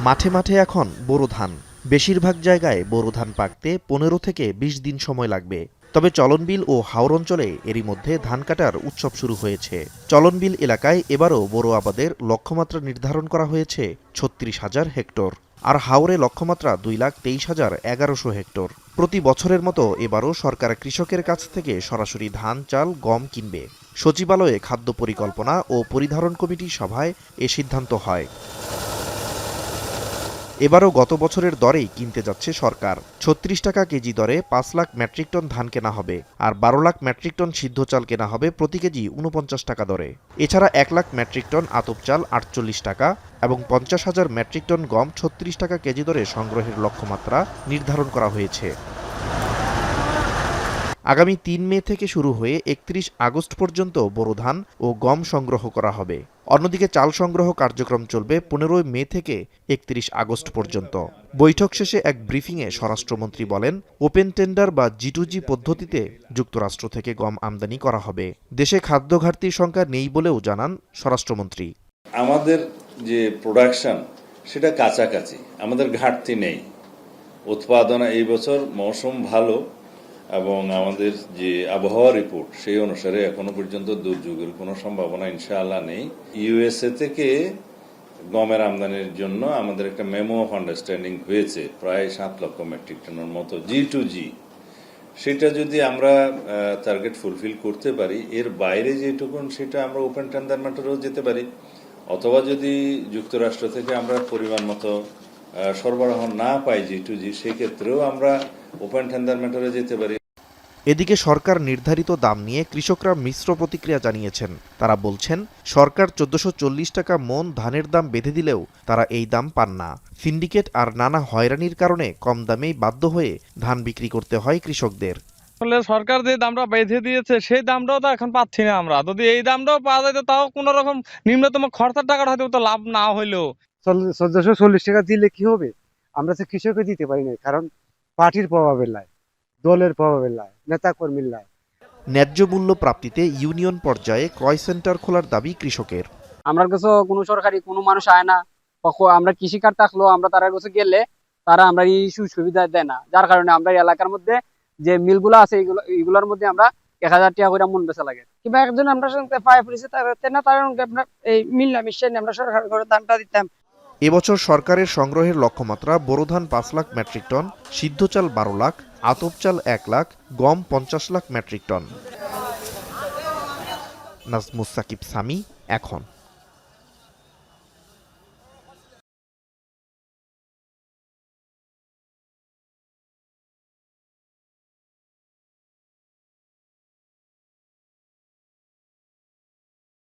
মাঠে মাঠে এখন বোরো ধান। বেশিরভাগ জায়গায় বোরো ধান পাকতে 15 থেকে 20 দিন সময় লাগবে। তবে চলনবিল ও হাওর অঞ্চলে এরই মধ্যে ধান কাটার উৎসব শুরু হয়েছে। চলনবিল এলাকায় এবারও বোরো আবাদের লক্ষ্যমাত্রা নির্ধারণ করা হয়েছে 36,000 হেক্টর, আর হাওরে লক্ষ্যমাত্রা 2,23,1100 হেক্টর। প্রতি বছরের মতো এবারও সরকার কৃষকের কাছ থেকে সরাসরি ধান, চাল, গম কিনবে। সচিবালয়ে খাদ্য পরিকল্পনা ও পরিধারণ কমিটির সভায় এ সিদ্ধান্ত হয়। এবারও গত বছরের দরেই কিনতে যাচ্ছে সরকার। 36 টাকা কেজি দরে 5 লাখ মেট্রিক টন ধান কেনা হবে, আর 12 লাখ মেট্রিক টন সিদ্ধ চাল কেনা হবে প্রতি কেজি 49 টাকা দরে। এছাড়া 1 লাখ মেট্রিক টন আতপ চাল 48 টাকা এবং 50,000 মেট্রিক টন গম 36 টাকা কেজি দরে সংগ্রহের লক্ষ্যমাত্রা নির্ধারণ করা হয়েছে। আগামী 3 মে থেকে শুরু হয়ে 31 আগস্ট পর্যন্ত বোরো ধান ও গম সংগ্রহ করা হবে। অন্যদিকে চাল সংগ্রহ কার্যক্রম চলবে 15 মে থেকে 31 আগস্ট পর্যন্ত। বৈঠক শেষে এক ব্রিফিংয়ে স্বরাষ্ট্রমন্ত্রী বলেন, ওপেন টেন্ডার বা G2G পদ্ধতিতে যুক্তরাষ্ট্র থেকে গম আমদানি করা হবে। দেশে খাদ্য ঘাটতির সংখ্যা নেই বলেও জানান স্বরাষ্ট্রমন্ত্রী। আমাদের যে প্রোডাকশন সেটা কাছাকাছি, আমাদের ঘাটতি নেই। উৎপাদন এই বছর মৌসুম ভালো এবং আমাদের যে আবহাওয়া রিপোর্ট সেই অনুসারে এখনো পর্যন্ত দুর্যোগের কোনো সম্ভাবনা ইনশাআল্লাহ নেই। ইউএসএ থেকে গমের আমদানির জন্য আমাদের একটা মেমো অফ আন্ডারস্ট্যান্ডিং হয়েছে প্রায় 7 লক্ষ মেট্রিক টনের মতো G2G। সেটা যদি আমরা টার্গেট ফুলফিল করতে পারি, এর বাইরে যেটুকুন সেটা আমরা ওপেন টেন্ডার ম্যাটারেও যেতে পারি, অথবা যদি যুক্তরাষ্ট্র থেকে আমরা পরিমাণ মতো সরবরাহ না পাই G2G, সেক্ষেত্রেও আমরা ওপেন টেন্ডার ম্যাটারে যেতে পারি। এদিকে সরকার নির্ধারিত দাম নিয়ে কৃষকরা মিশ্র প্রতিক্রিয়া জানিয়েছেন। তারা বলছেন, সরকার 1440 টাকা মন ধানের দাম বেঁধে দিলেও তারা এই দাম পান না। সিন্ডিকেট আর নানা হয়রানির কারণে কম দামেই বাধ্য হয়ে ধান বিক্রি করতে হয় কৃষকদের। সরকার যে দামটা বেঁধে দিয়েছে সেই দামটাও তো এখন পাচ্ছি না আমরা। যদি এই দামটাও পাওয়া যেত তাও কোন রকম নিম্নতম খরচার টাকাটা হয়তো তো লাভ না হইলেও 1440 টাকা দিলে কি হবে? আমরা তো কৃষককে দিতে পারি না, কারণ পার্টির প্রভাবের লাই, দলের প্রভাবের লাই, নেতা কর্মীর লাই। ন্যায্য মূল্য প্রাপ্তিতে ইউনিয়ন পর্যায়ে ক্রয় সেন্টার খোলার দাবি কৃষকের। আমার কাছে কোনো সরকারি কোনো মানুষ আয় না। আমরা কৃষি কার্ড থাকলেও আমরা তার কাছে গেলে তারা আমরা এই সুবিধা দেয় না, যার কারণে আমরা এলাকার মধ্যে যে মিলগুলো আছে এগুলোর মধ্যে আমরা 1000 টাকা করে মন বেচা লাগে। কিংবা একজন আমরা পায়ে পড়েছি তার এই মিল্লা মিশিয়ে আমরা সরকার করে দামটা দিতাম। এবছর সরকারের সংগ্রহের লক্ষ্যমাত্রা বোরো ধান 5 লাখ মেট্রিক টন, সিদ্ধ চাল 12 লাখ, আতপ চাল 1 লাখ, গম 50 লাখ মেট্রিক টন। নাজমুস সাকিব সামি, এখন।